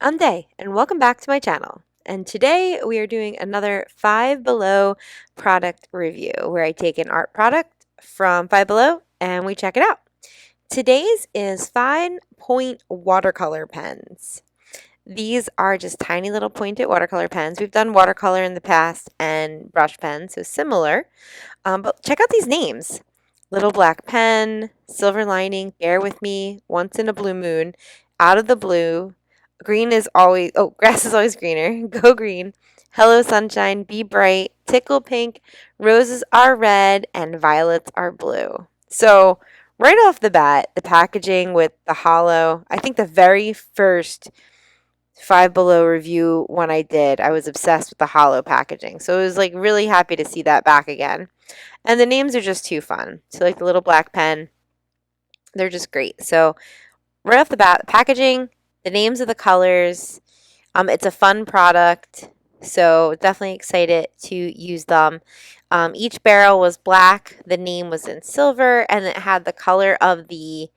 I'm Day, and welcome back to my channel. And today we are doing another 5Below product review where I take an art product from 5Below and we check it out. Today's is fine point watercolor pens. These are just tiny little pointed watercolor pens. We've done watercolor in the past and brush pens, so similar. But check out these names. Little Black Pen, Silver Lining, Bear With Me, Once in a Blue Moon, Out of the Blue, Grass is always greener, Go Green, Hello Sunshine, Be Bright, Tickle Pink, Roses Are Red, and Violets Are Blue. So right off the bat, the packaging with the hollow, I think the very first 5Below review one I did, I was obsessed with the hollow packaging. So I was like really happy to see that back again. And the names are just too fun. So like the Little Black Pen, they're just great. So right off the bat, packaging, the names of the colors, it's a fun product. So definitely excited to use them. Each barrel was black, the name was in silver, and it had the color of the,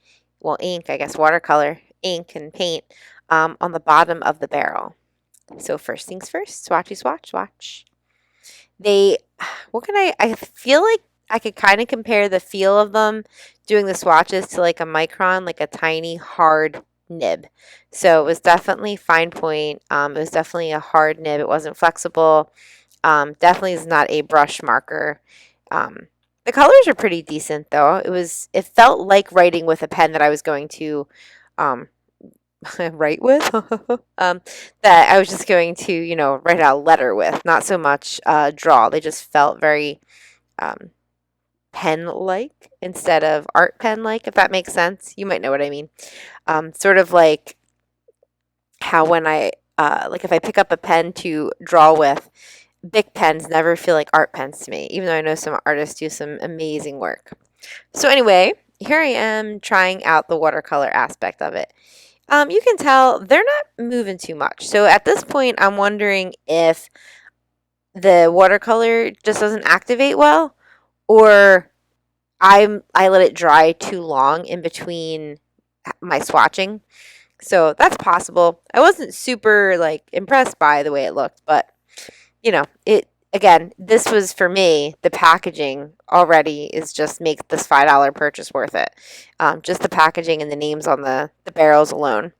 ink, I guess, watercolor, ink and paint on the bottom of the barrel. So first things first, swatchy swatch, swatch. I feel like I could kind of compare the feel of them doing the swatches to like a micron, like a tiny hard nib. So it was definitely fine point. It was definitely a hard nib. It wasn't flexible. Definitely is not a brush marker. The colors are pretty decent though. It felt like writing with a pen that I was going to write with that I was just going to write out a letter with, not so much draw. They just felt very pen-like instead of art pen-like, if that makes sense. You might know what I mean. Sort of like how when if I pick up a pen to draw with, big pens never feel like art pens to me, even though I know some artists do some amazing work. So anyway, here I am trying out the watercolor aspect of it. You can tell they're not moving too much. So at this point, I'm wondering if the watercolor just doesn't activate well, or I let it dry too long in between my swatching. So that's possible. I wasn't super impressed by the way it looked, but this was for me, the packaging already is just makes this $5 purchase worth it. Just the packaging and the names on the barrels alone.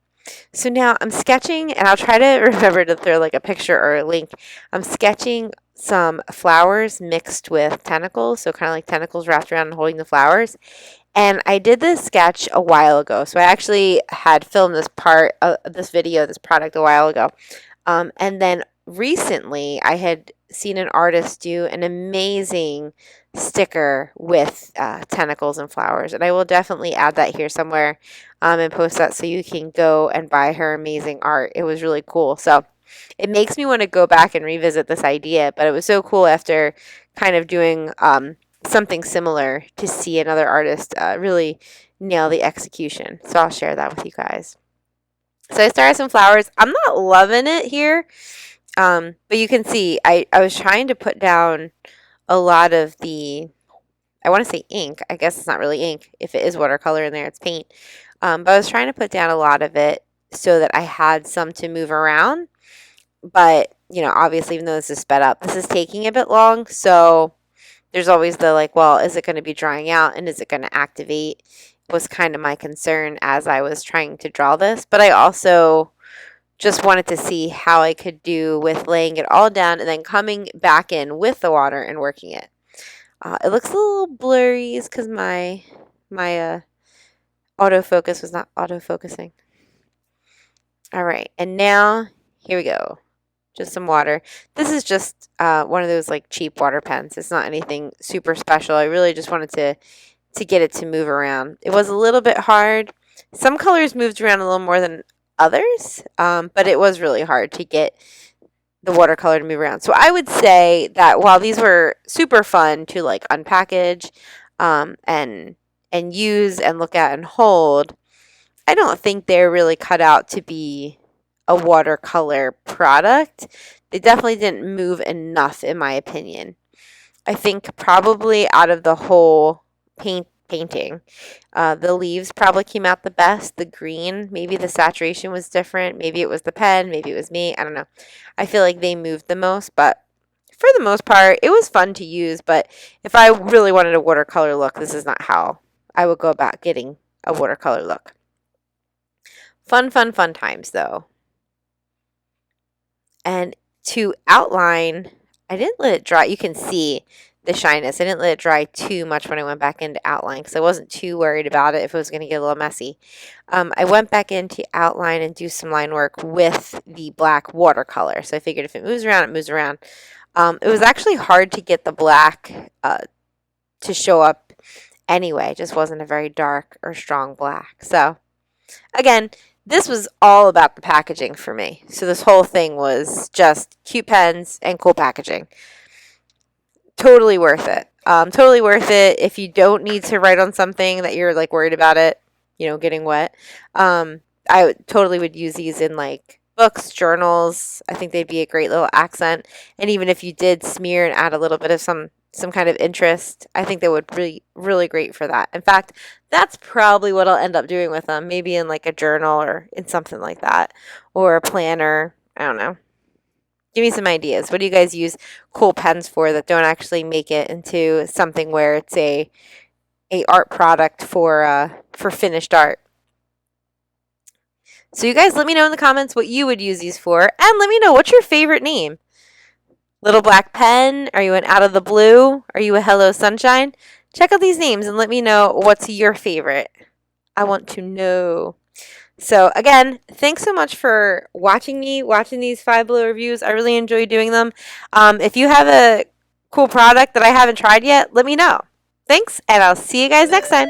So now I'm sketching, and I'll try to remember to throw like a picture or a link. I'm sketching some flowers mixed with tentacles, so kind of like tentacles wrapped around and holding the flowers. And I did this sketch a while ago. So I actually had filmed this this product a while ago. And then recently I had seen an artist do an amazing sticker with tentacles and flowers. And I will definitely add that here somewhere and post that so you can go and buy her amazing art. It was really cool. So it makes me want to go back and revisit this idea, but it was so cool after kind of doing something similar to see another artist really nail the execution. So I'll share that with you guys. So I started some flowers. I'm not loving it here, but you can see I was trying to put down a lot of the, I want to say ink. I guess it's not really ink. If it is watercolor in there, it's paint. But I was trying to put down a lot of it so that I had some to move around. But, obviously, even though this is sped up, this is taking a bit long. So there's always the is it going to be drying out and is it going to activate? Was kind of my concern as I was trying to draw this. But I also just wanted to see how I could do with laying it all down and then coming back in with the water and working it. It looks a little blurry because my autofocus was not autofocusing. All right, and now here we go. Just some water. This is just one of those cheap water pens. It's not anything super special. I really just wanted to get it to move around. It was a little bit hard. Some colors moved around a little more than others, but it was really hard to get the watercolor to move around. So I would say that while these were super fun to unpackage and use and look at and hold, I don't think they're really cut out to be a watercolor product. They definitely didn't move enough in my opinion. I think probably out of the whole paint painting. The leaves probably came out the best. The green, maybe the saturation was different. Maybe it was the pen. Maybe it was me. I don't know. I feel like they moved the most, but for the most part, it was fun to use. But if I really wanted a watercolor look, this is not how I would go about getting a watercolor look. Fun, fun, fun times, though. And to outline, I didn't let it dry. You can see the shyness. I didn't let it dry too much when I went back into outline because I wasn't too worried about it if it was going to get a little messy. I went back into outline and do some line work with the black watercolor. So I figured if it moves around, it moves around. It was actually hard to get the black to show up anyway. It just wasn't a very dark or strong black. So again, this was all about the packaging for me. So this whole thing was just cute pens and cool packaging. Totally worth it. Totally worth it if you don't need to write on something that you're like worried about it, getting wet. I totally would use these in like books, journals. I think they'd be a great little accent. And even if you did smear and add a little bit of some kind of interest, I think they would be really great for that. In fact, that's probably what I'll end up doing with them. Maybe in like a journal or in something like that, or a planner. I don't know. Give me some ideas. What do you guys use cool pens for that don't actually make it into something where it's a art product for finished art? So you guys let me know in the comments what you would use these for, and let me know what's your favorite name. Little Black Pen? Are you an Out of the Blue? Are you a Hello Sunshine? Check out these names and let me know what's your favorite. I want to know. So again, thanks so much for watching these 5Below reviews. I really enjoy doing them. If you have a cool product that I haven't tried yet, let me know. Thanks, and I'll see you guys next time.